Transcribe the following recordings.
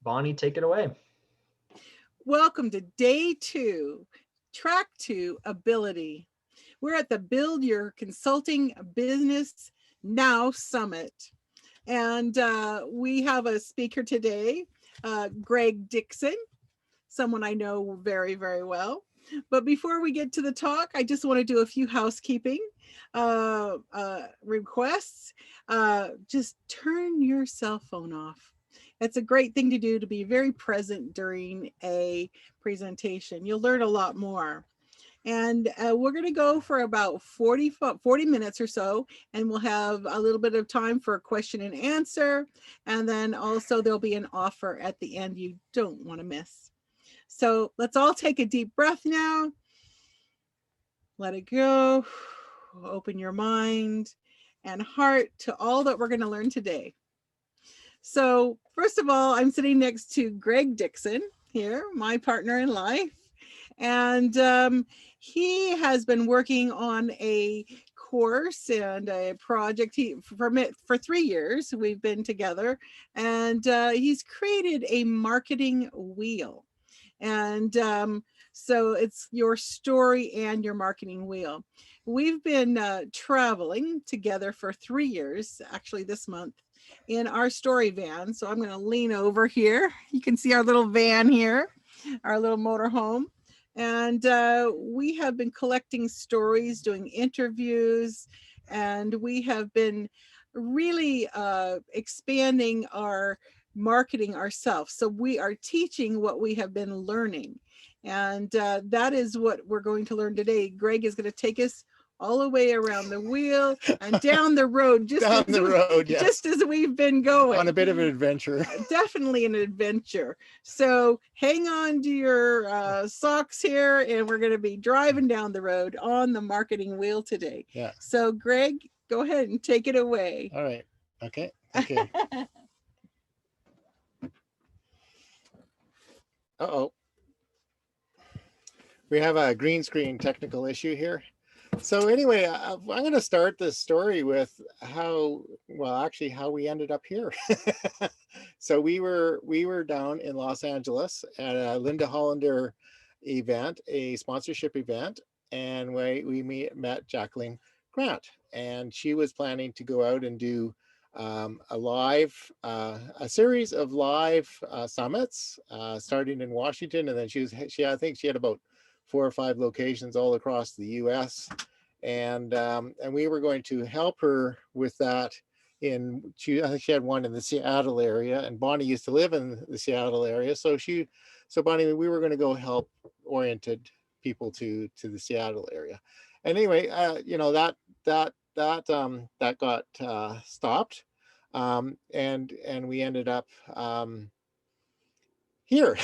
Bonnie, take it away. Welcome to day 2, track 2, ability. We're at the Build Your Consulting Business Now Summit. And we have a speaker today, Greg Dixon, someone I know very, very well. But before we get to the talk, I just want to do a few housekeeping requests. Just turn your cell phone off. It's a great thing to do, to be very present during a presentation. You'll learn a lot more. And we're going to go for about 40 minutes or so, and we'll have a little bit of time for a question and answer. And then also there'll be an offer at the end you don't want to miss. So let's all take a deep breath now. Let it go. Open your mind and heart to all that we're going to learn today. So first of all, I'm sitting next to Greg Dixon here, my partner in life. And he has been working on a course and a project for 3 years. We've been together, and he's created a marketing wheel. And so it's your story and your marketing wheel. We've been traveling together for 3 years, actually this month, in our story van. So I'm going to lean over here. You can see our little van here, our little motorhome. And we have been collecting stories, doing interviews, and we have been really expanding our marketing ourselves. So we are teaching what we have been learning. And that is what we're going to learn today. Greg is going to take us all the way around the wheel and down the road, just as we've been going. On a bit of an adventure. Definitely an adventure. So hang on to your socks here, and we're going to be driving down the road on the marketing wheel today. Yeah. So Greg, go ahead and take it away. All right. Okay. Uh-oh. We have a green screen technical issue here. So anyway, I'm going to start this story with how we ended up here. So we were down in Los Angeles at a Linda Hollander event, a sponsorship event, and we met Jacqueline Grant, and she was planning to go out and do a series of live summits, starting in Washington, and then I think she had about 4 or 5 locations all across the U.S. And we were going to help her with that. I think she had one in the Seattle area, and Bonnie used to live in the Seattle area. So Bonnie, we were going to go help oriented people to the Seattle area. And anyway, that got stopped, and we ended up here.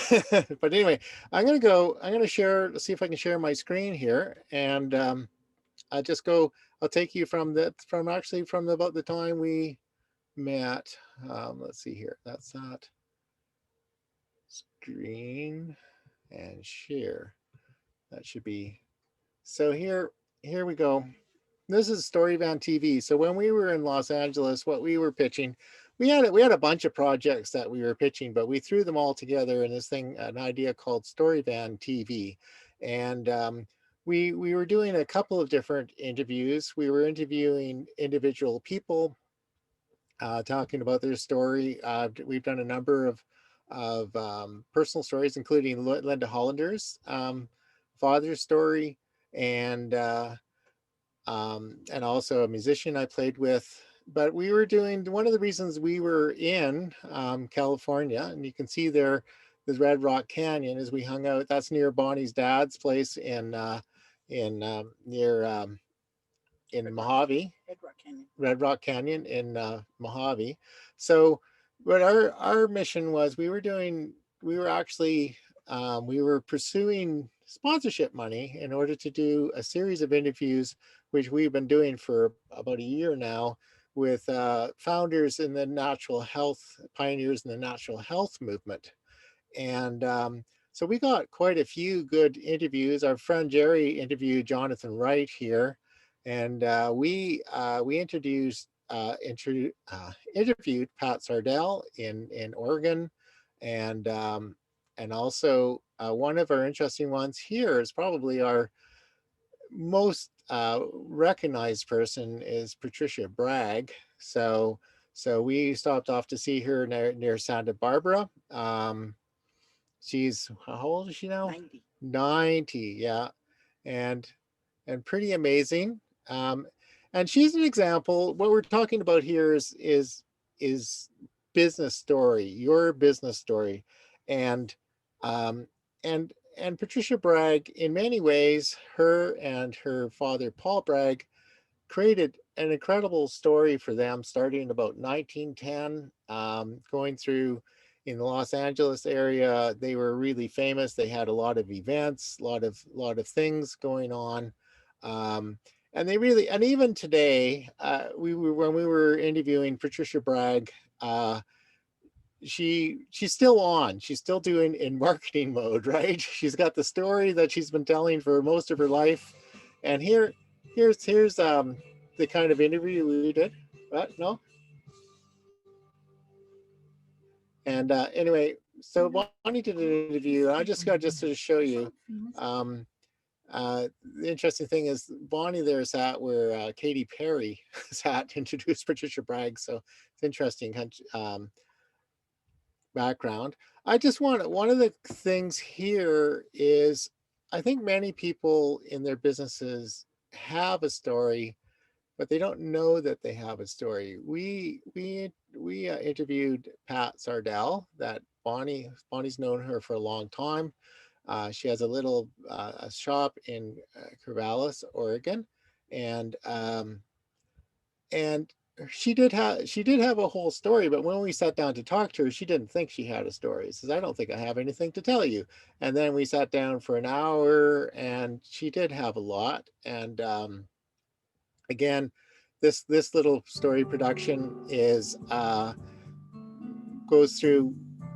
But anyway, I'm going to share, see if I can share my screen here, and I'll take you from about the time we met. Let's see here. That's that screen and share. That should be, so here we go. This is Storyvan TV. So when we were in Los Angeles, what we were pitching, we had a bunch of projects that we were pitching, but we threw them all together in this thing, an idea called Storyvan TV. And we were doing a couple of different interviews. We were interviewing individual people, talking about their story. We've done a number of personal stories, including Linda Hollander's father's story, and also a musician I played with. But we were doing, one of the reasons we were in California, and you can see there, the Red Rock Canyon, as we hung out. That's near Bonnie's dad's place in Mojave. Red Rock Canyon in Mojave. So what our mission was, we were pursuing sponsorship money in order to do a series of interviews, which we've been doing for about a year now, with founders in the natural health, pioneers in the natural health movement. And so we got quite a few good interviews. Our friend Jerry interviewed Jonathan Wright here, and we interviewed Pat Sardell in Oregon, and also one of our interesting ones here is probably our most recognized person is Patricia Bragg. So we stopped off to see her near Santa Barbara. She's how old is she now? 90. 90, yeah, and and pretty amazing. Um, and she's an example. What we're talking about here is business story, your business story, and um, and Patricia Bragg, in many ways, her and her father Paul Bragg created an incredible story for them starting in about 1910, going through in the Los Angeles area. They were really famous. They had a lot of events, a lot of things going on. Um, and they really, and even today, when we were interviewing Patricia Bragg, uh, she's still on. She's still doing in marketing mode, right? She's got the story that she's been telling for most of her life. And here's the kind of interview we did. What? No? And anyway, so Bonnie did an interview. I just to show you. Um, the interesting thing is Bonnie there sat where Katy Perry sat to introduce Patricia Bragg. So it's interesting background. I just want one of the things here is I think many people in their businesses have a story, but they don't know that they have a story. We interviewed Pat Sardell. That Bonnie's known her for a long time. She has a little a shop in Corvallis, Oregon, and and she did have a whole story, but when we sat down to talk to her, she didn't think she had a story. She says, I don't think I have anything to tell you. And then we sat down for an hour, and she did have a lot. And again, this little story production is goes through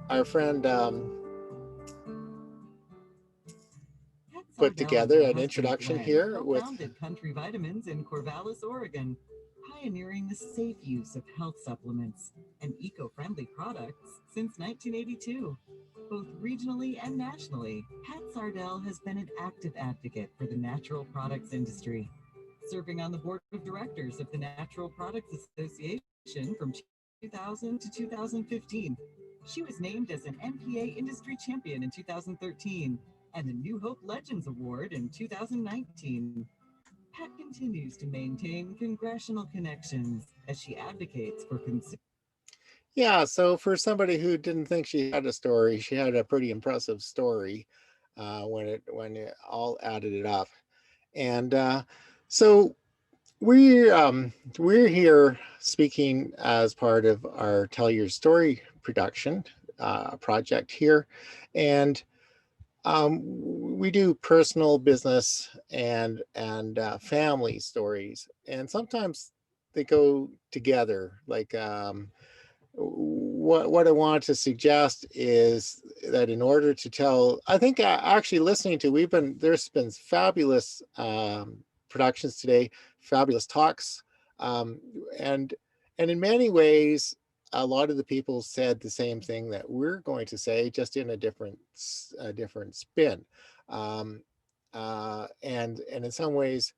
our friend Pat put Sardell and together her an husband introduction Glenn here with co-founded Country Vitamins in Corvallis, Oregon, pioneering the safe use of health supplements and eco-friendly products since 1982. Both regionally and nationally, Pat Sardell has been an active advocate for the natural products industry, serving on the board of directors of the Natural Products Association from 2000 to 2015. She was named as an NPA Industry Champion in 2013 and a New Hope Legends Award in 2019. Pat continues to maintain congressional connections as she advocates for consumers. yeah. So for somebody who didn't think she had a story, she had a pretty impressive story when it all added it up. And so we're here speaking as part of our Tell Your Story production project here, and we do personal, business, and family stories, and sometimes they go together. Like what I want to suggest is that in order to tell, I think actually listening to, there's been fabulous productions today, fabulous talks, um, and and in many ways, a lot of the people said the same thing that we're going to say, just in a different spin, um, and in some ways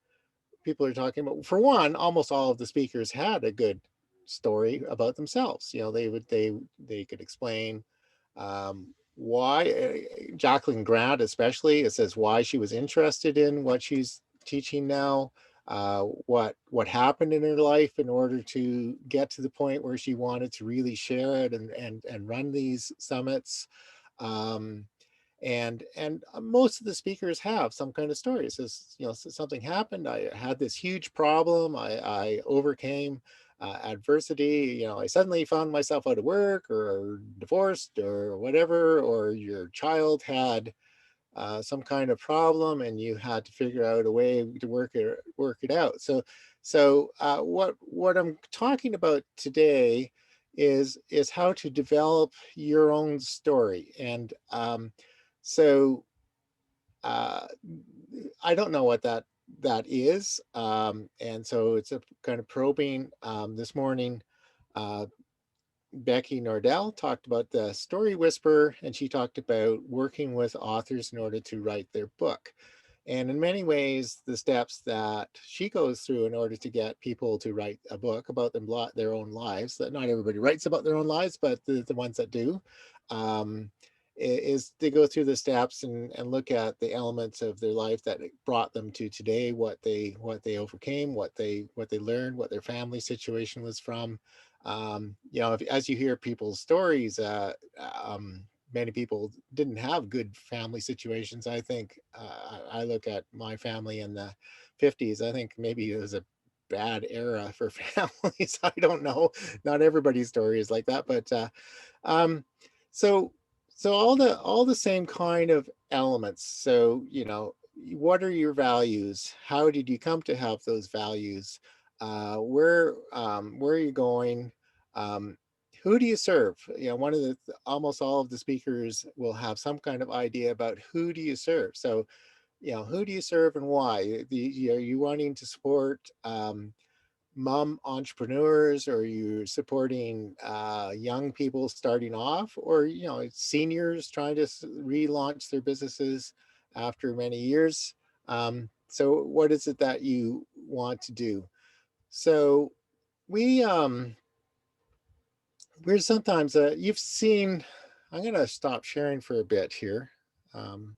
people are talking about, for one, almost all of the speakers had a good story about themselves. They could explain why Jacqueline Grant, especially, it says why she was interested in what she's teaching now, what happened in her life in order to get to the point where she wanted to really share it and run these summits. um, and most of the speakers have some kind of story. It says, something happened, I had this huge problem, I overcame adversity, I suddenly found myself out of work or divorced or whatever, or your child had some kind of problem and you had to figure out a way to work it out. So what I'm talking about today is how to develop your own story. And so uh, I don't know what that is, and so it's a kind of probing this morning. Uh, Becky Nordell talked about the story whisperer, and she talked about working with authors in order to write their book. And in many ways, the steps that she goes through in order to get people to write a book about their own lives, that not everybody writes about their own lives, but the ones that do, um, is to go through the steps and look at the elements of their life that brought them to today, what they overcame, what they learned, what their family situation was from. As you hear people's stories, many people didn't have good family situations. I think I look at my family in the 50s. I think maybe it was a bad era for families. I don't know. Not everybody's story is like that, but um, so all the same kind of elements. So what are your values? How did you come to have those values? Where are you going? Um, who do you serve? One of the almost all of the speakers will have some kind of idea about who do you serve. So who do you serve and why? Are you wanting to support mom entrepreneurs, or you supporting young people starting off, or seniors trying to relaunch their businesses after many years? So what is it that you want to do? So we we're sometimes you've seen, I'm going to stop sharing for a bit here. um,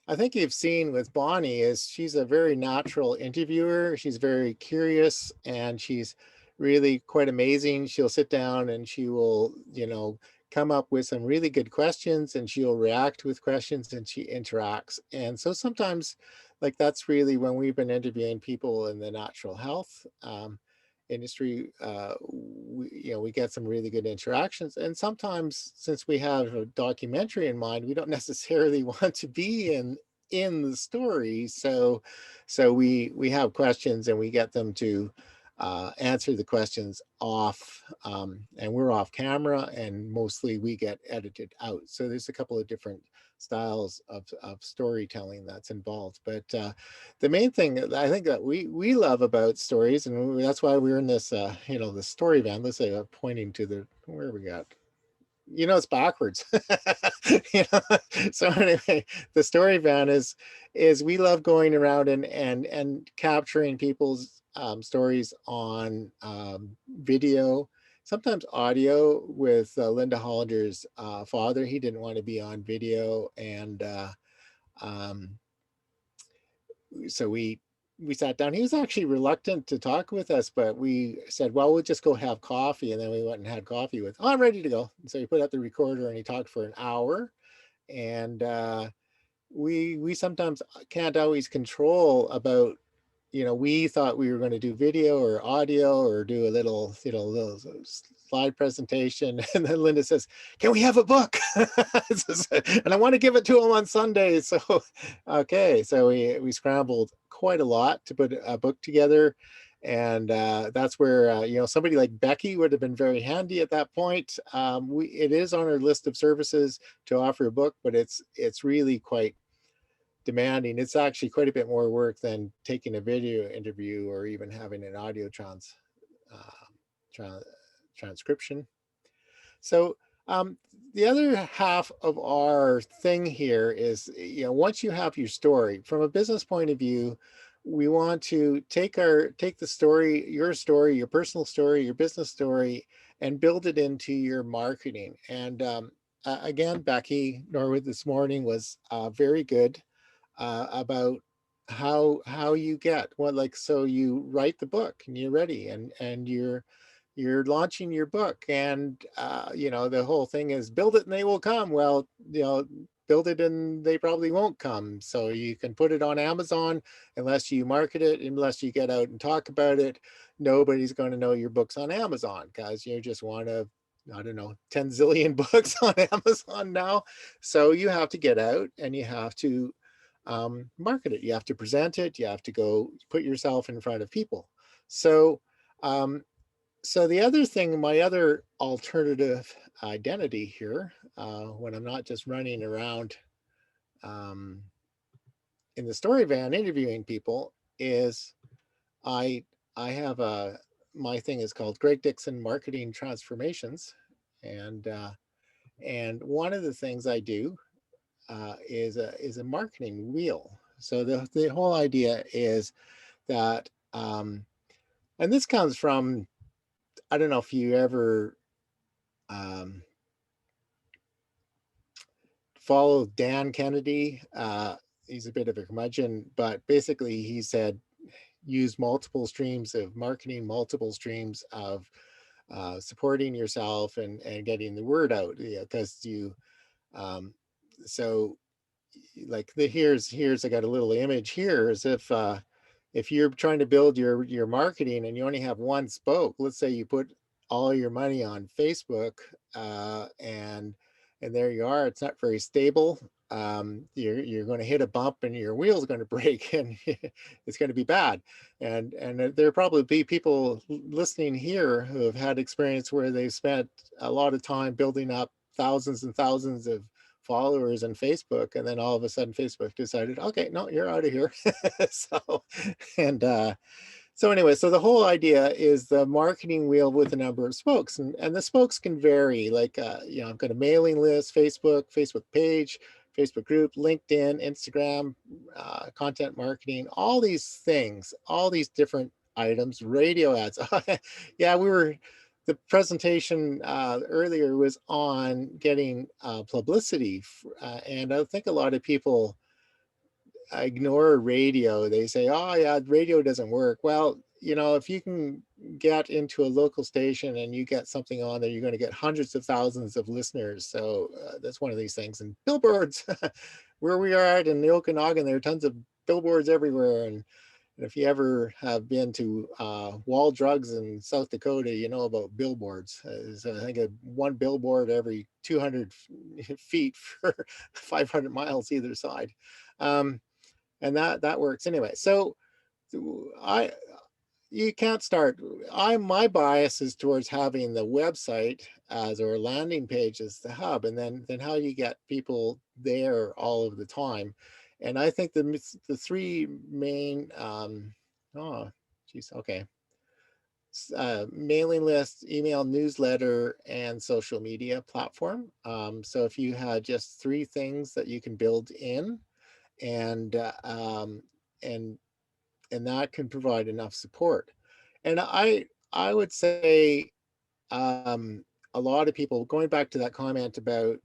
I think you've seen with Bonnie is she's a very natural interviewer. She's very curious, and she's really quite amazing. She'll sit down and she will, come up with some really good questions, and she'll react with questions, and she interacts. And so sometimes, like, that's really when we've been interviewing people in the natural health industry, we get some really good interactions. And sometimes, since we have a documentary in mind, we don't necessarily want to be in the story. So we have questions, and we get them to answer the questions off, and we're off camera, and mostly we get edited out. So there's a couple of different styles of storytelling that's involved. But the main thing that I think that we love about stories, and that's why we're in this, the story van. Let's say, pointing to the, where we got, it's backwards. you know? So anyway, the story van is we love going around and capturing people's stories on video, sometimes audio. With Linda Hollander's father, he didn't want to be on video, and um, so we sat down. He was actually reluctant to talk with us, but we said, well, we'll just go have coffee. And then we went and had coffee with, oh, I'm ready to go. And so he put out the recorder, and he talked for an hour. And we sometimes can't always control about, we thought we were going to do video or audio, or do a little, little slide presentation. And then Linda says, can we have a book? And I want to give it to him on Sunday. So, okay. So we scrambled quite a lot to put a book together. And that's where, somebody like Becky would have been very handy at that point. It is on our list of services to offer a book, but it's really quite demanding. It's actually quite a bit more work than taking a video interview, or even having an audio transcription. So the other half of our thing here is, once you have your story, from a business point of view, we want to take the story, your personal story, your business story, and build it into your marketing. And again, Becky Norwood this morning was very good about how you get so you write the book, and you're ready, and you're launching your book, and the whole thing is build it and they will come. Well, build it and they probably won't come. So you can put it on Amazon. Unless you market it, unless you get out and talk about it, nobody's going to know your book's on Amazon, because you're just one of, I don't know, 10 zillion books on Amazon now. So you have to get out, and you have to market it. You have to present it. You have to go put yourself in front of people. So so the other thing, my other alternative identity here, when I'm not just running around in the story van interviewing people, is I have my thing is called Greg Dixon Marketing Transformations, and one of the things I do is a marketing wheel. So the whole idea is that, and this comes from, I don't know if you ever um, follow Dan Kennedy. He's a bit of a curmudgeon, but basically he said use multiple streams of marketing, multiple streams of supporting yourself and getting the word out. Because you, um, so like here's I got a little image here, as if you're trying to build your marketing and you only have one spoke. Let's say you put all your money on Facebook, and there you are. It's not very stable. You're going to hit a bump and your wheel's going to break, and it's going to be bad. And there probably be people listening here who have had experience where they've spent a lot of time building up thousands and thousands of followers on Facebook, and then all of a sudden Facebook decided, okay, no, you're out of here. So, and so anyway, so the whole idea is the marketing wheel with a number of spokes, and the spokes can vary. Like, I've got a mailing list, Facebook page, Facebook group, LinkedIn, Instagram, content marketing, all these things, all these different items, radio ads. Yeah, the presentation earlier was on getting publicity, and I think a lot of people ignore radio. They say, oh yeah, radio doesn't work. Well, if you can get into a local station and you get something on there, you're going to get hundreds of thousands of listeners. So that's one of these things. And billboards, where we are at in the Okanagan, there are tons of billboards everywhere. And if you ever have been to Wall Drugs in South Dakota, you know about billboards. There's, I think, one billboard every 200 feet for 500 miles either side. And that works anyway. So I you can't start. My bias is towards having the website as, or landing page as the hub, and then how you get people there all of the time. And I think the three main oh geez, okay, mailing list, email, newsletter, and social media platform. So if you had just three things that you can build in, and and and that can provide enough support. And I would say, a lot of people, going back to that comment about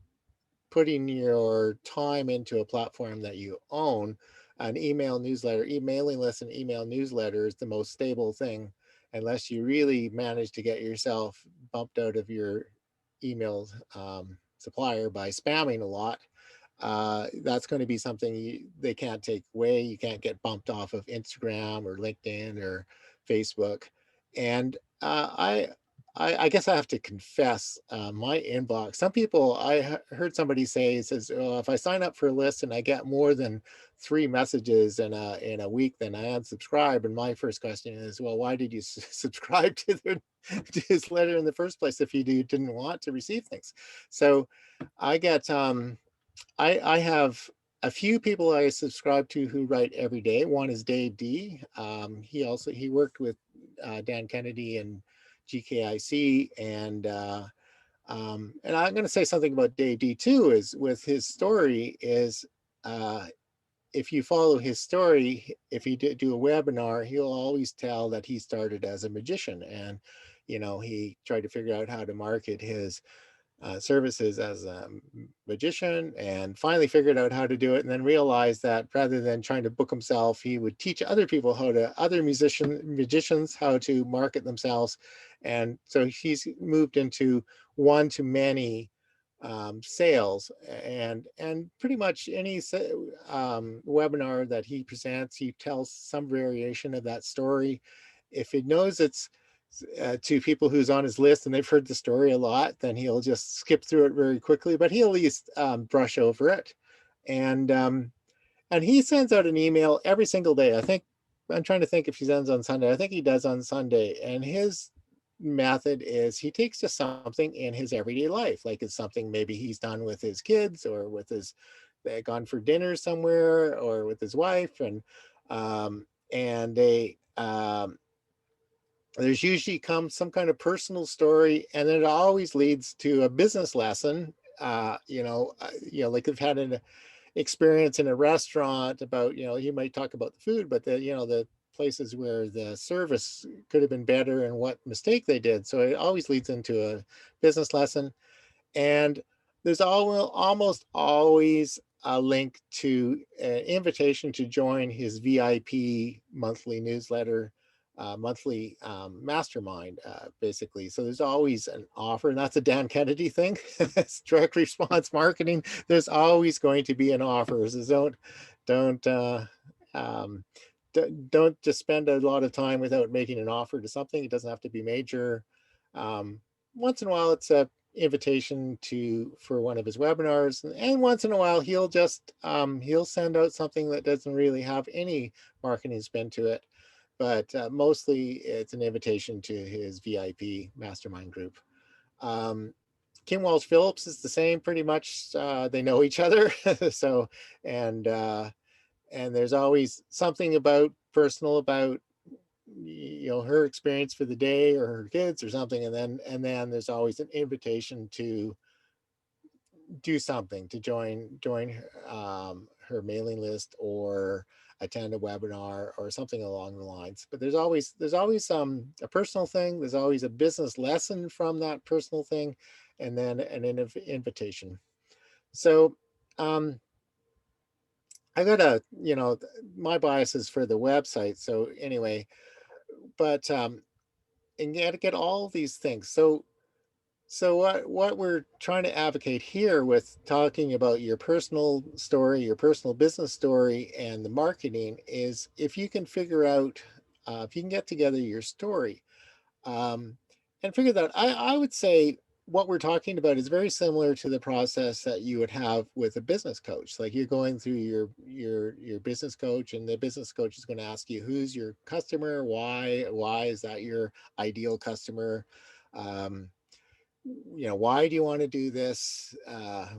putting your time into a platform that you own, an email newsletter, emailing list and email newsletter is the most stable thing, unless you really manage to get yourself bumped out of your email supplier by spamming a lot. That's going to be something they can't take away. You can't get bumped off of Instagram or LinkedIn or Facebook. And I guess I have to confess, my inbox. Some people, heard somebody say, says, oh, if I sign up for a list and I get more than 3 messages in a week, then I unsubscribe. And my first question is, well, why did you subscribe to his letter in the first place if you didn't want to receive things? So I get I have a few people I subscribe to who write every day. One is Dave D. He worked with Dan Kennedy and GKIC, and I'm going to say something about Dave D too. Is with his story is, if you follow his story, if he do a webinar, he'll always tell that he started as a magician, and he tried to figure out how to market his services as a magician, and finally figured out how to do it, and then realized that rather than trying to book himself, he would teach other people other magicians how to market themselves. And so he's moved into one-to-many sales, and pretty much any webinar that he presents, he tells some variation of that story. If he knows it's to people who's on his list and they've heard the story a lot, then he'll just skip through it very quickly, but he'll at least brush over it. And he sends out an email every single day. I think, I'm trying to think if he sends on Sunday. I think he does on Sunday. And his method is he takes just something in his everyday life, like it's something maybe he's done with his kids, or with they gone for dinner somewhere, or with his wife, and they there's usually some kind of personal story, and then it always leads to a business lesson. Like they've had an experience in a restaurant about, you might talk about the food, but the places where the service could have been better and what mistake they did. So it always leads into a business lesson. And there's almost always a link to an invitation to join his VIP monthly newsletter, monthly mastermind, basically. So there's always an offer, and that's a Dan Kennedy thing. It's direct response marketing. There's always going to be an offer. So don't um, don't just spend a lot of time without making an offer to something. It doesn't have to be major. Um, Once in a while, it's a invitation for one of his webinars, and once in a while he'll send out something that doesn't really have any marketing spin to it, but mostly it's an invitation to his VIP mastermind group. Kim Walsh Phillips is the same, pretty much. They know each other. So and there's always something personal about her experience for the day or her kids or something, and then there's always an invitation to do something, to join her mailing list or attend a webinar or something along the lines. But there's always a personal thing, there's always a business lesson from that personal thing, and then an invitation. So I got my bias is for the website. So anyway, but and you got to get all these things. So what we're trying to advocate here with talking about your personal story, your personal business story, and the marketing is, if you can figure out, if you can get together your story, and figure that, I would say what we're talking about is very similar to the process that you would have with a business coach. Like, you're going through your business coach, and the business coach is going to ask you, who's your customer, why is that your ideal customer, why do you want to do this,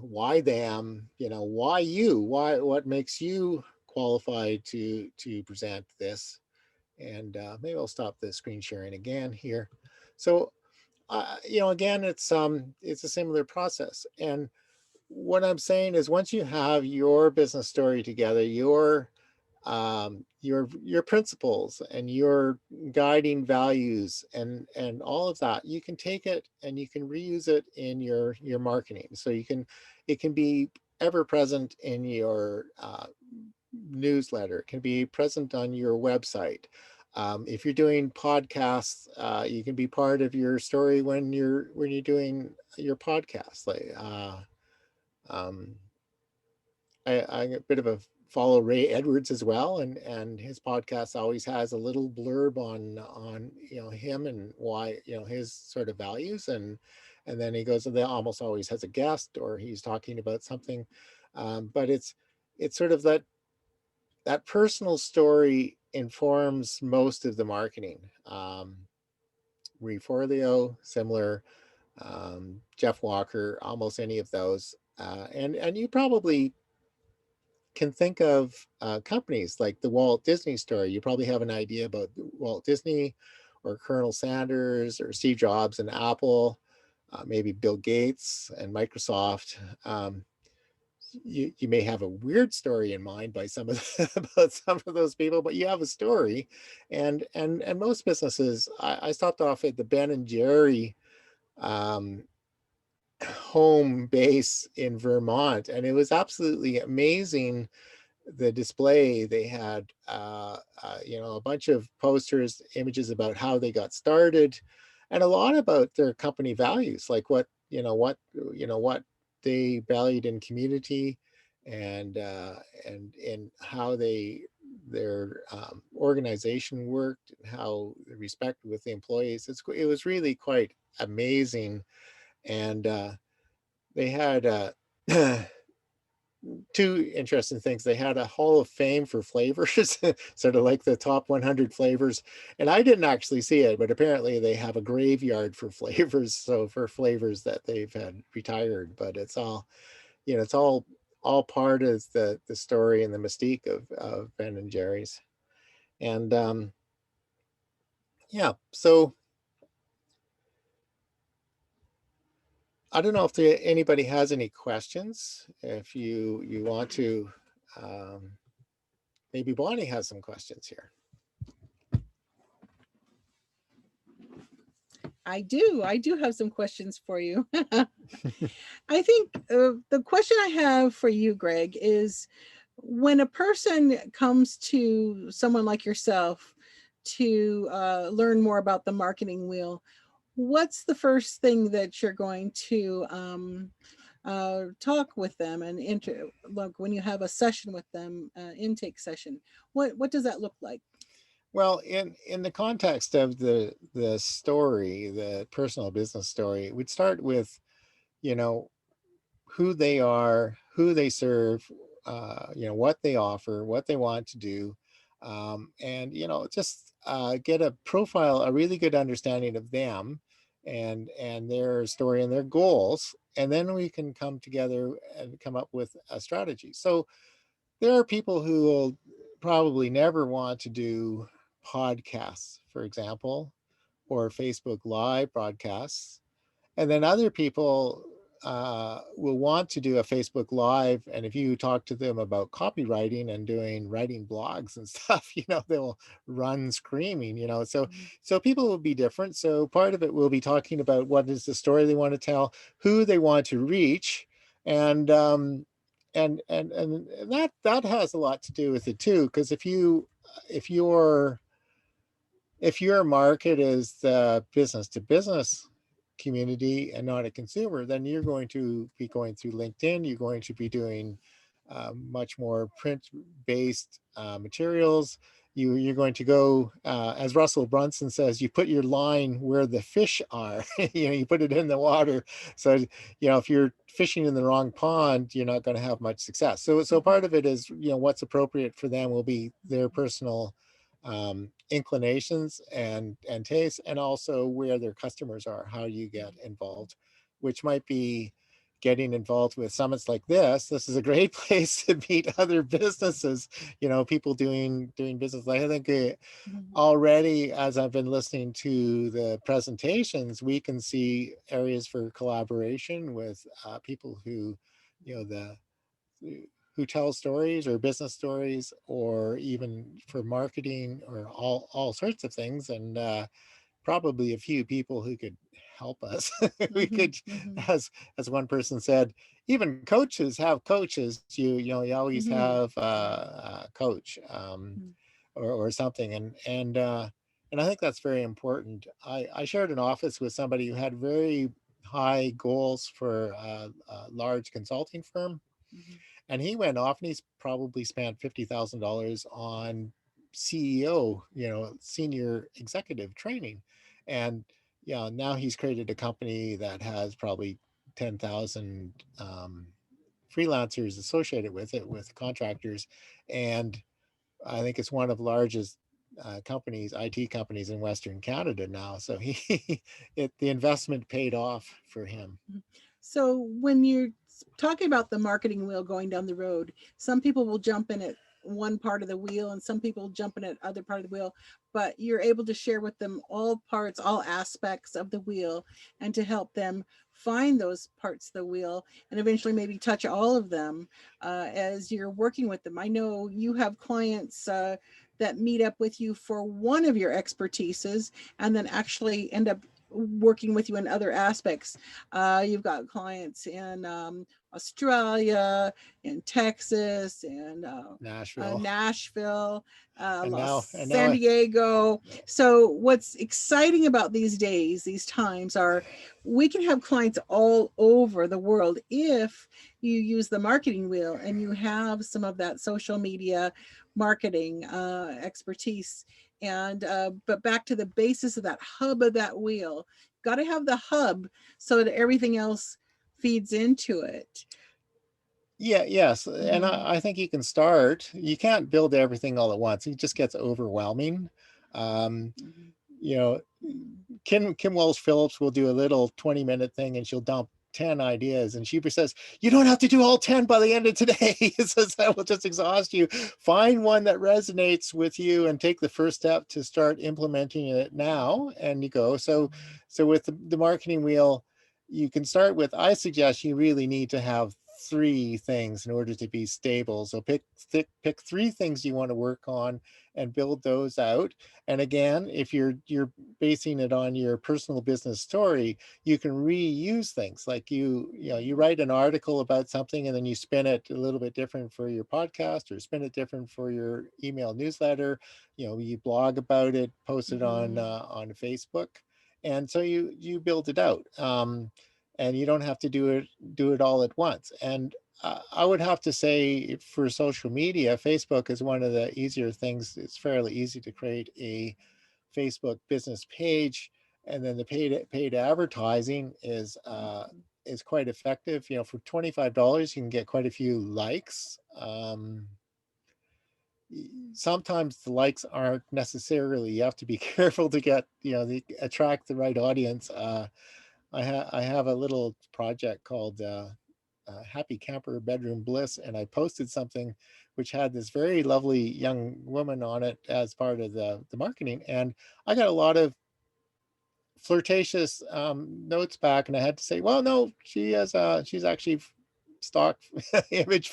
why them, what makes you qualified to present this. And maybe I'll stop the screen sharing again here. So again, it's a similar process. And what I'm saying is, once you have your business story together, your principles and your guiding values and all of that, you can take it and you can reuse it in your marketing. So it can be ever present in your newsletter, it can be present on your website. If you're doing podcasts, you can be part of your story when you're doing your podcast. Like I'm a bit of a follow Ray Edwards as well, and his podcast always has a little blurb on him and why, his sort of values, and then he goes, and they almost always has a guest or he's talking about something, but it's sort of that personal story informs most of the marketing. Reforlio, similar, Jeff Walker, almost any of those, and you probably can think of companies like the Walt Disney story. You probably have an idea about Walt Disney or Colonel Sanders or Steve Jobs and Apple, maybe Bill Gates and Microsoft. You may have a weird story in mind by some of about some of those people, but you have a story. And most businesses, I stopped off at the Ben and Jerry um, home base in Vermont, and it was absolutely amazing, the display. They had a bunch of posters, images about how they got started, and a lot about their company values, like what they valued in community, and how their organization worked, and how the respect with the employees. It was really quite amazing. And they had two interesting things. They had a Hall of Fame for flavors, sort of like the top 100 flavors. And I didn't actually see it, but apparently they have a graveyard for flavors. So for flavors that they've had retired, but it's all, it's all part of the story and the mystique of Ben and Jerry's. And Yeah. So I don't know if anybody has any questions. If you want to, um, maybe Bonnie has some questions here. I do. I do have some questions for you. I think the question I have for you, Greg, is when a person comes to someone like yourself to learn more about the marketing wheel, what's the first thing that you're going to talk with them and look when you have a session with them, intake session? What does that look like? Well, in the context of the story, the personal business story, we'd start with, you know, who they are, who they serve, what they offer, what they want to do, and just get a profile, a really good understanding of them, and their story and their goals, and then we can come together and come up with a strategy. So there are people who will probably never want to do podcasts, for example, or Facebook Live broadcasts. And then other people will want to do a Facebook Live. And if you talk to them about copywriting and writing blogs and stuff, they'll run screaming, So, Mhm. so people will be different. So part of it will be talking about what is the story they want to tell, who they want to reach, and that has a lot to do with it too. Because if your if your market is the business to business community and not a consumer, then you're going to be going through LinkedIn. You're going to be doing much more print-based materials. You're going to go, as Russell Brunson says, you put your line where the fish are. You put it in the water. So, if you're fishing in the wrong pond, you're not going to have much success. So part of it is, what's appropriate for them will be their personal inclinations and tastes, and also where their customers are, how you get involved, which might be getting involved with summits like this. This is a great place to meet other businesses, people doing business. I think Mhm. already, as I've been listening to the presentations, we can see areas for collaboration with people who, the who tell stories or business stories, or even for marketing, or all sorts of things, and probably a few people who could help us. We Mhm. could, Mhm. as one person said, even coaches have coaches. You always Mhm. have a coach, or something, and I think that's very important. I shared an office with somebody who had very high goals for a large consulting firm, Mhm. and he went off and he's probably spent $50,000 on CEO, senior executive training. And yeah, now he's created a company that has probably 10,000 freelancers associated with it, with contractors. And I think it's one of the largest companies, IT companies in Western Canada now. So the investment paid off for him. Mhm. So when you're talking about the marketing wheel going down the road, some people will jump in at one part of the wheel and some people jump in at other part of the wheel, but you're able to share with them all parts, all aspects of the wheel, and to help them find those parts of the wheel and eventually maybe touch all of them as you're working with them. I know you have clients that meet up with you for one of your expertises and then actually end up working with you in other aspects. You've got clients in Australia, in Texas, and Nashville. Nashville, And now, San Diego. So, what's exciting about these days, these times, are we can have clients all over the world if you use the marketing wheel and you have some of that social media marketing expertise. And but back to the basis of that hub of that wheel, got to have the hub so that everything else feeds into it. yes. And Mm-hmm. I think you can start. You can't build everything all at once. It just gets overwhelming. Um, Mm-hmm. you know, Kim Walsh Phillips will do a little 20-minute thing and she'll dump 10 ideas. And she says, you don't have to do all 10 by the end of today. It says that will just exhaust you. Find one that resonates with you and take the first step to start implementing it now. And you go. So with the marketing wheel, you can start with, I suggest you really need to have 3 things in order to be stable. So pick 3 things you want to work on and build those out. And again, if you're basing it on your personal business story, you can reuse things. Like you write an article about something and then you spin it a little bit different for your podcast, or spin it different for your email newsletter. You blog about it, post it on Facebook, and so you build it out. And you don't have to do it all at once. And I would have to say, for social media, Facebook is one of the easier things. It's fairly easy to create a Facebook business page, and then the paid advertising is quite effective. For $25, you can get quite a few likes. Sometimes the likes aren't necessarily. You have to be careful to get attract the right audience. I have a little project called Happy Camper Bedroom Bliss, and I posted something which had this very lovely young woman on it as part of the marketing, and I got a lot of flirtatious notes back, and I had to say, well, no, she's actually stock image,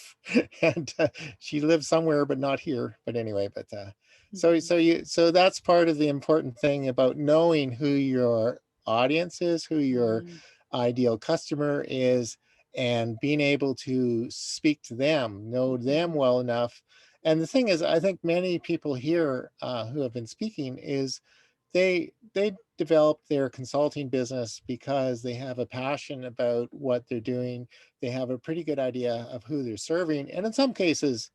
and she lives somewhere but not here. But anyway, so that's part of the important thing about knowing who your audience is, who your ideal customer is, and being able to speak to them, know them well enough. And the thing is, I think many people here who have been speaking is they develop their consulting business because they have a passion about what they're doing. They have a pretty good idea of who they're serving, and in some cases,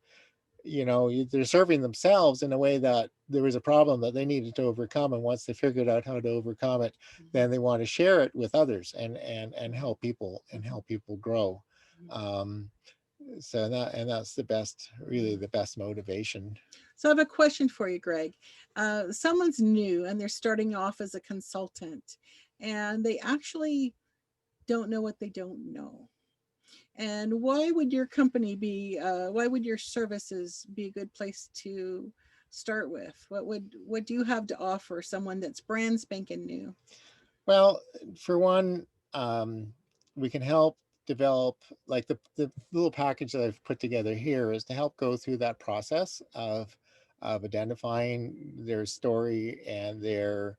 they're serving themselves in a way that there was a problem that they needed to overcome, and once they figured out how to overcome it, then they want to share it with others and help people grow. That's really the best motivation. So I have a question for you, Greg. Someone's new and they're starting off as a consultant, and they actually don't know what they don't know. And why would your company why would your services be a good place to start with? What do you have to offer someone that's brand spanking new? Well, for one, we can help develop, like the little package that I've put together here is to help go through that process of identifying their story and their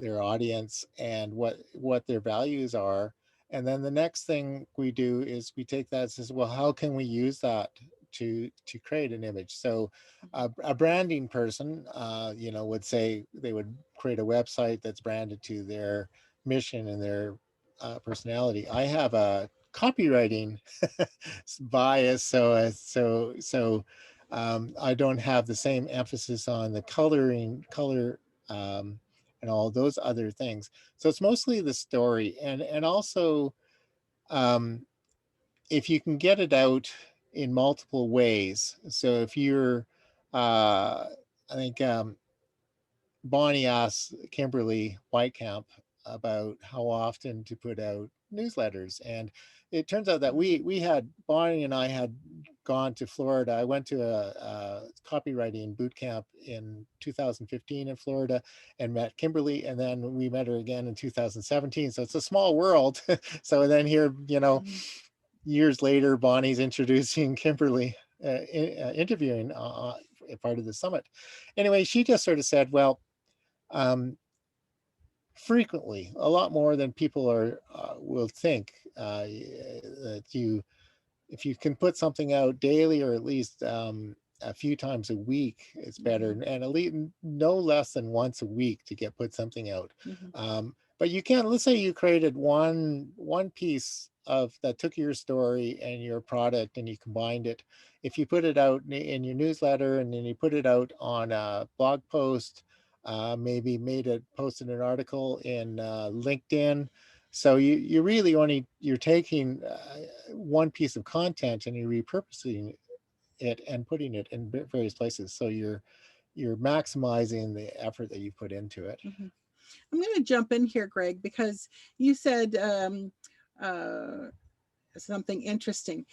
audience and what their values are. And then the next thing we do is we take that and says, well, how can we use that to create an image? So a branding person, would say they would create a website that's branded to their mission and their personality. I have a copywriting bias, so I don't have the same emphasis on the color, and all those other things. So it's mostly the story, and also if you can get it out in multiple ways. So if you're, I think Bonnie asked Kimberly Whitecamp about how often to put out newsletters, and it turns out that Bonnie and I had gone to Florida. I went to a copywriting boot camp in 2015 in Florida and met Kimberly, and then we met her again in 2017. So it's a small world. So then here, years later, Bonnie's introducing Kimberly, interviewing part of the summit. Anyway, she just sort of said, well, frequently, a lot more than people will think, that if you can put something out daily, or at least a few times a week, it's better, and at least no less than once a week to put something out. But you can, let's say you created one piece of that took your story and your product and you combined it. If you put it out in your newsletter and then you put it out on a blog post, maybe posted an article in LinkedIn. So you really you're taking one piece of content and you're repurposing it and putting it in various places. So you're maximizing the effort that you put into it. I'm going to jump in here, Greg, because you said uh, something interesting.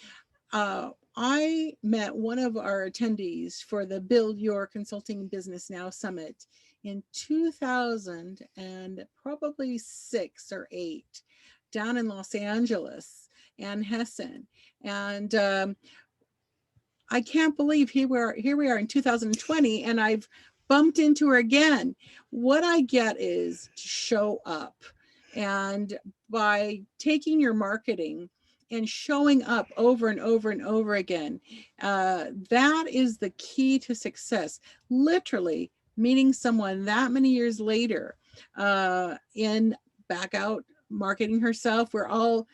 I met one of our attendees for the Build Your Consulting Business Now Summit in 2000 and probably 6 or 8 down in Los Angeles and Hessen. And I can't believe here we are in 2020 and I've bumped into her again. What I get is to show up. And by taking your marketing and showing up over and over and over again, that is the key to success. Literally meeting someone that many years later in back out marketing herself. We're all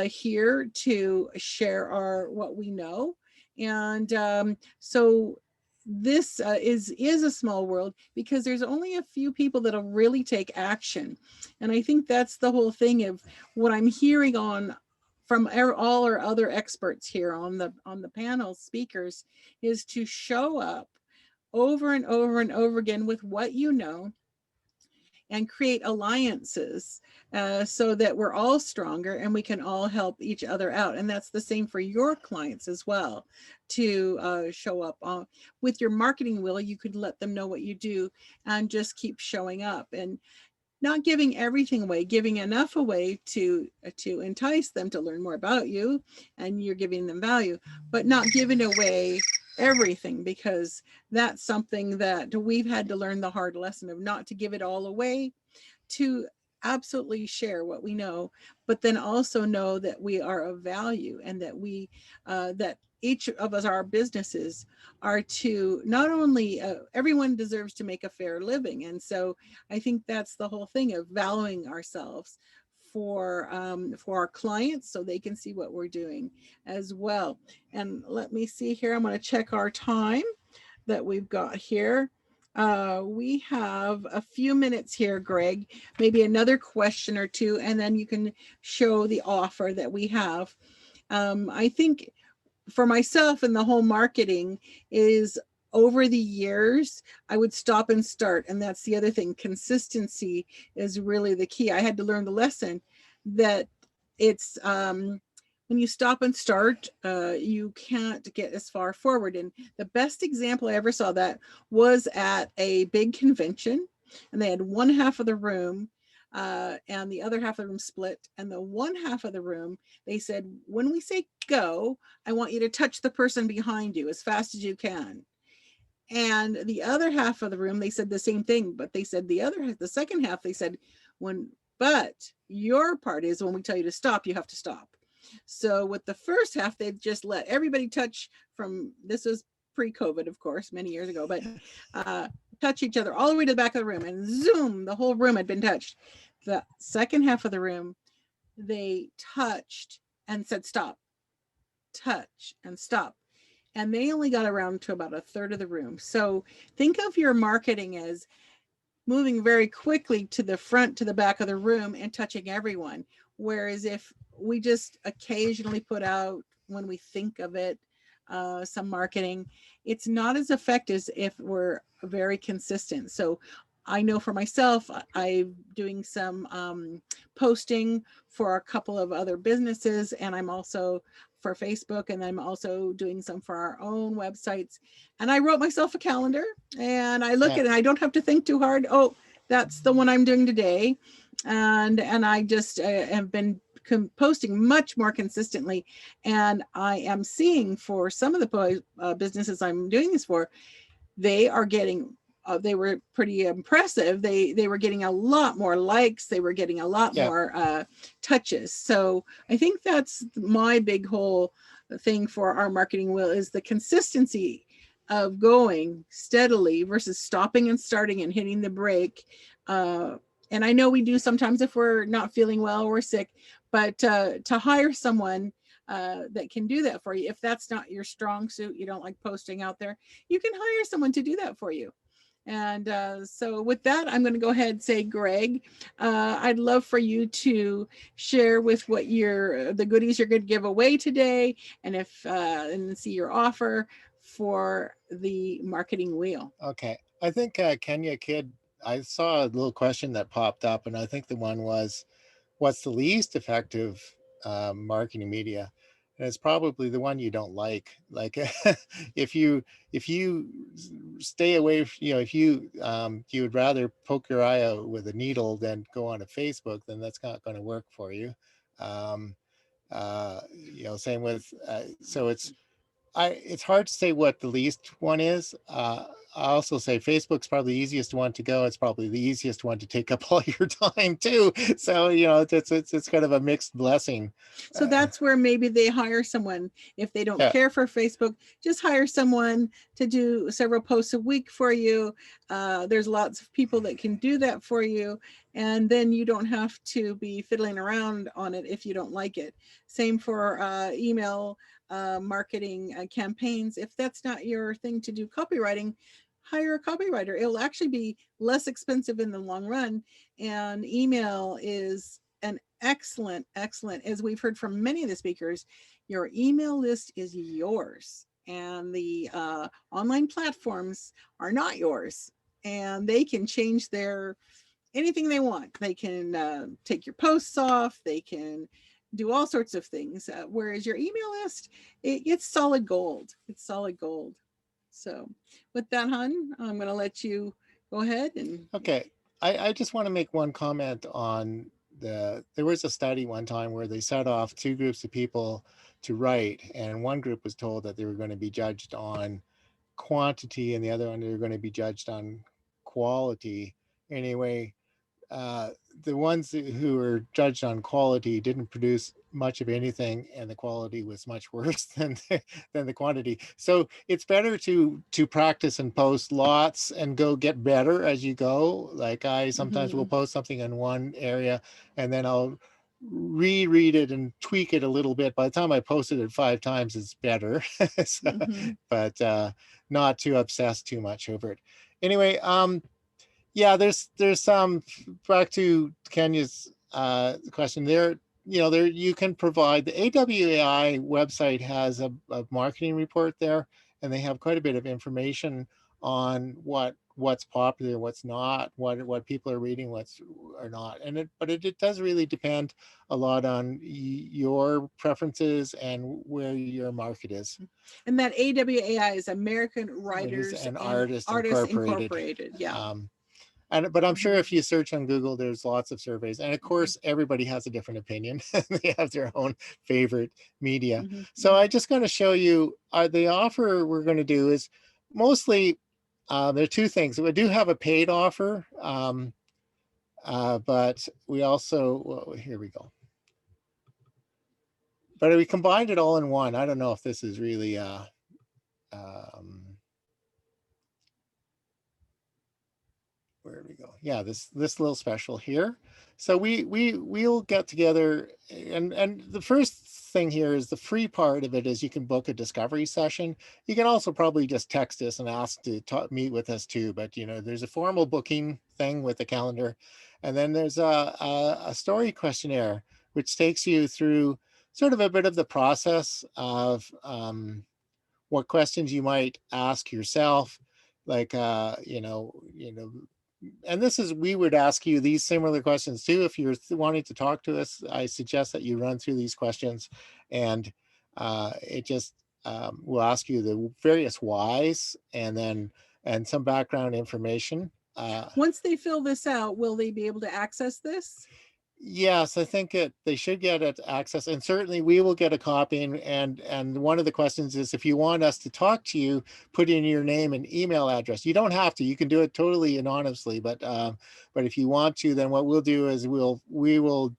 here to share what we know. And so this is a small world because there's only a few people that'll really take action. And I think that's the whole thing of what I'm hearing on from all our other experts here on the panel speakers is to show up over and over and over again with what you know and create alliances so that we're all stronger and we can all help each other out. And that's the same for your clients as well, to show up with your marketing wheel. You could let them know what you do and just keep showing up and not giving everything away, giving enough away to entice them to learn more about you, and you're giving them value, but not giving away everything, because that's something that we've had to learn the hard lesson of, not to give it all away, to absolutely share what we know, but then also know that we are of value and that that each of us, our businesses are to not only, everyone deserves to make a fair living. And so I think that's the whole thing of valuing ourselves for our clients so they can see what we're doing as well. And let me see here, I'm going to check our time that we've got here. We have a few minutes here, Greg, maybe another question or two, and then you can show the offer that we have. I think for myself and the whole marketing is, over the years, I would stop and start. And that's the other thing. Consistency is really the key. I had to learn the lesson that it's when you stop and start, you can't get as far forward. And the best example I ever saw that was at a big convention, and they had one half of the room and the other half of the room split. And the one half of the room, they said, when we say go, I want you to touch the person behind you as fast as you can. And the other half of the room, they said the same thing, but they said the second half, they said, but your part is when we tell you to stop, you have to stop. So with the first half, they just let everybody touch this was pre-COVID, of course, many years ago, but touch each other all the way to the back of the room, and zoom, the whole room had been touched. The second half of the room, they touched and said, stop, touch and stop. And they only got around to about a third of the room. So think of your marketing as moving very quickly to the front, to the back of the room and touching everyone. Whereas if we just occasionally put out, when we think of it, some marketing, it's not as effective as if we're very consistent. So I know for myself, I'm doing some posting for a couple of other businesses, and I'm also for Facebook, and I'm also doing some for our own websites. And I wrote myself a calendar, and I look at it, I don't have to think too hard. Oh, that's the one I'm doing today. And I just have been posting much more consistently. And I am seeing for some of the businesses I'm doing this for, they are getting they were pretty impressive. They were getting a lot more likes. They were getting a lot more touches. So I think that's my big whole thing for our marketing wheel, is the consistency of going steadily versus stopping and starting and hitting the brake. And I know we do sometimes if we're not feeling well or we're sick, but to hire someone that can do that for you. If that's not your strong suit, you don't like posting out there, you can hire someone to do that for you. And so with that, I'm going to go ahead and say, Greg, I'd love for you to share with what the goodies you're going to give away today, and and see your offer for the marketing wheel. Okay. I think Kenya Kid, I saw a little question that popped up, and I think the one was, what's the least effective marketing media, and it's probably the one you don't like. Like if you stay away, if you would rather poke your eye out with a needle than go on to Facebook, then that's not going to work for you. Um, Same with so it's hard to say what the least one is. I also say Facebook's probably the easiest one to go. It's probably the easiest one to take up all your time too. So it's kind of a mixed blessing. So that's where maybe they hire someone. If they don't care for Facebook, just hire someone to do several posts a week for you. There's lots of people that can do that for you. And then you don't have to be fiddling around on it if you don't like it. Same for email marketing campaigns. If that's not your thing to do copywriting, hire a copywriter. It'll actually be less expensive in the long run. And email is an excellent, as we've heard from many of the speakers, your email list is yours. And the online platforms are not yours. And they can change anything they want. They can take your posts off. They can do all sorts of things. Whereas your email list, it's solid gold. It's solid gold. So with that, Hun, I'm going to let you go ahead. And okay. I just want to make one comment on there was a study one time where they set off two groups of people to write, and one group was told that they were going to be judged on quantity, and the other one they were going to be judged on quality. Anyway, the ones who were judged on quality didn't produce much of anything, and the quality was much worse than the quantity. So it's better to practice and post lots and go get better as you go. Like I sometimes will post something in one area, and then I'll reread it and tweak it a little bit. By the time I posted it 5 times, it's better. But not to obsess too much over it. Anyway, yeah, there's some, back to Kenya's question there. There you can provide, the AWAI website has a marketing report there, and they have quite a bit of information on what's popular, what's not, what people are reading, what's or not. But it does really depend a lot on your preferences and where your market is. And that AWAI is American Writers and Artists Incorporated. Yeah. But I'm sure if you search on Google, there's lots of surveys. And of course, everybody has a different opinion. They have their own favorite media. So I just going to show you the offer we're going to do is mostly, there are two things. We do have a paid offer, but we also, well, here we go. But we combined it all in one. I don't know if this is really, where do we go? Yeah, this little special here. So we'll get together, and the first thing here is the free part of it is you can book a discovery session. You can also probably just text us and ask to meet with us too. But there's a formal booking thing with the calendar, and then there's a story questionnaire which takes you through sort of a bit of the process of what questions you might ask yourself, like and this is, we would ask you these similar questions too. If you're wanting to talk to us, I suggest that you run through these questions, and it just will ask you the various whys and some background information. Once they fill this out, will they be able to access this? Yes, I think they should get it access, and certainly we will get a copy. And one of the questions is, if you want us to talk to you, put in your name and email address. You don't have to; you can do it totally anonymously. But if you want to, then what we'll do is we will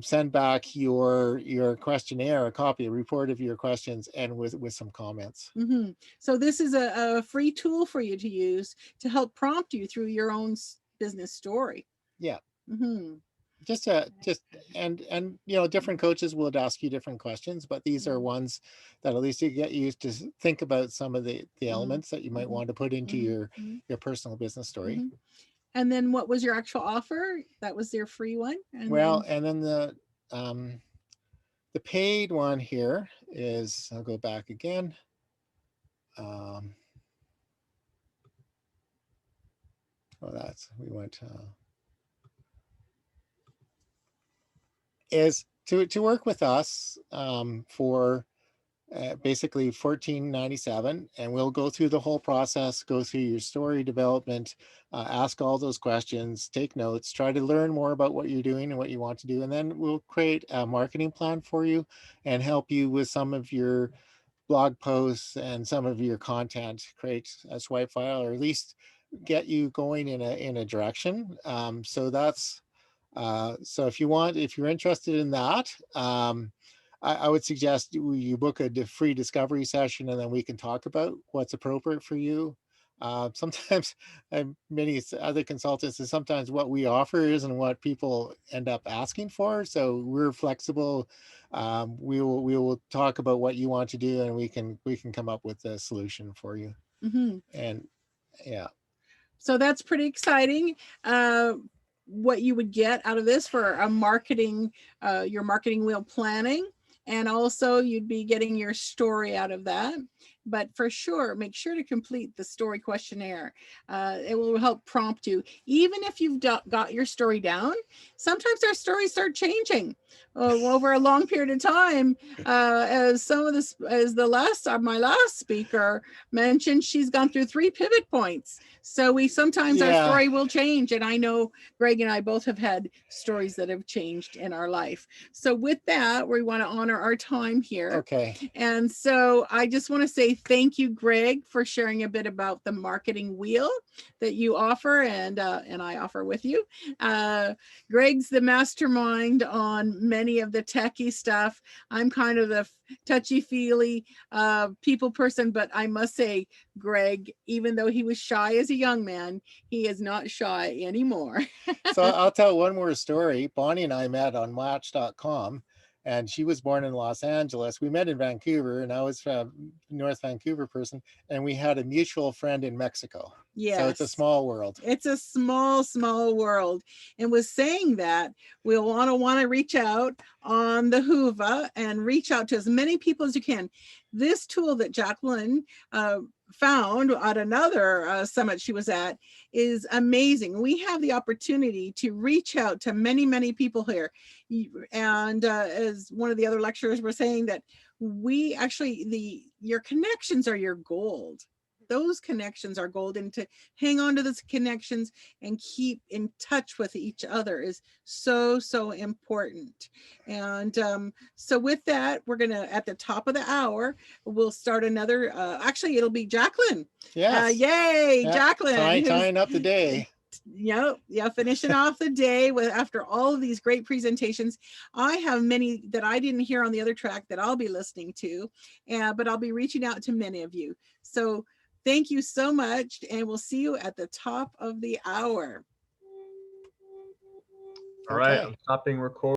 send back your questionnaire, a report of your questions, and with some comments. So this is a free tool for you to use to help prompt you through your own business story. Yeah. And different coaches will ask you different questions, but these are ones that at least you get used to think about some of the elements that you might want to put into your personal business story. And then what was your actual offer? That was their free one. And then the paid one here is, I'll go back again. We went is to work with us for basically $14.97, and we'll go through the whole process, go through your story development, ask all those questions, take notes, try to learn more about what you're doing and what you want to do, and then we'll create a marketing plan for you and help you with some of your blog posts and some of your content, create a swipe file, or at least get you going in a direction. So that's so if you're interested in that, I would suggest you book a free discovery session, and then we can talk about what's appropriate for you. Sometimes many other consultants, and sometimes what we offer isn't what people end up asking for. So we're flexible. We will talk about what you want to do, and we can come up with a solution for you. Mm-hmm. And yeah. So that's pretty exciting. What you would get out of this for a marketing, your marketing wheel planning. And also you'd be getting your story out of that. But for sure, make sure to complete the story questionnaire. It will help prompt you. Even if you've got your story down, sometimes our stories start changing over a long period of time. As my last speaker mentioned, she's gone through 3 pivot points. So sometimes our story will change. And I know Greg and I both have had stories that have changed in our life. So with that, we want to honor our time here. Okay. And so I just want to say thank you, Greg, for sharing a bit about the marketing wheel that you offer and I offer with you. Greg's the mastermind on many of the techie stuff. I'm kind of the touchy-feely people person, but I must say, Greg, even though he was shy as a young man, he is not shy anymore. So I'll tell one more story. Bonnie and I met on Match.com, and she was born in Los Angeles. We met in Vancouver, and I was from North Vancouver person, and we had a mutual friend in Mexico. Yes. So it's a small world. It's a small, small world. And with saying that, we'll want to reach out on the Whova and reach out to as many people as you can. This tool that Jacqueline found at another summit she was at is amazing. We have the opportunity to reach out to many, many people here. And as one of the other lecturers were saying, that we actually, your connections are your gold. Those connections are gold, and to hang on to those connections and keep in touch with each other is so, so important. And so with that, we're going to, at the top of the hour, we'll start another, actually, it'll be Jacqueline. Yes. Yay, yeah. Jacqueline. Tying up the day. Yeah, finishing off the day with after all of these great presentations. I have many that I didn't hear on the other track that I'll be listening to, but I'll be reaching out to many of you. So thank you so much, and we'll see you at the top of the hour. All right, I'm stopping recording.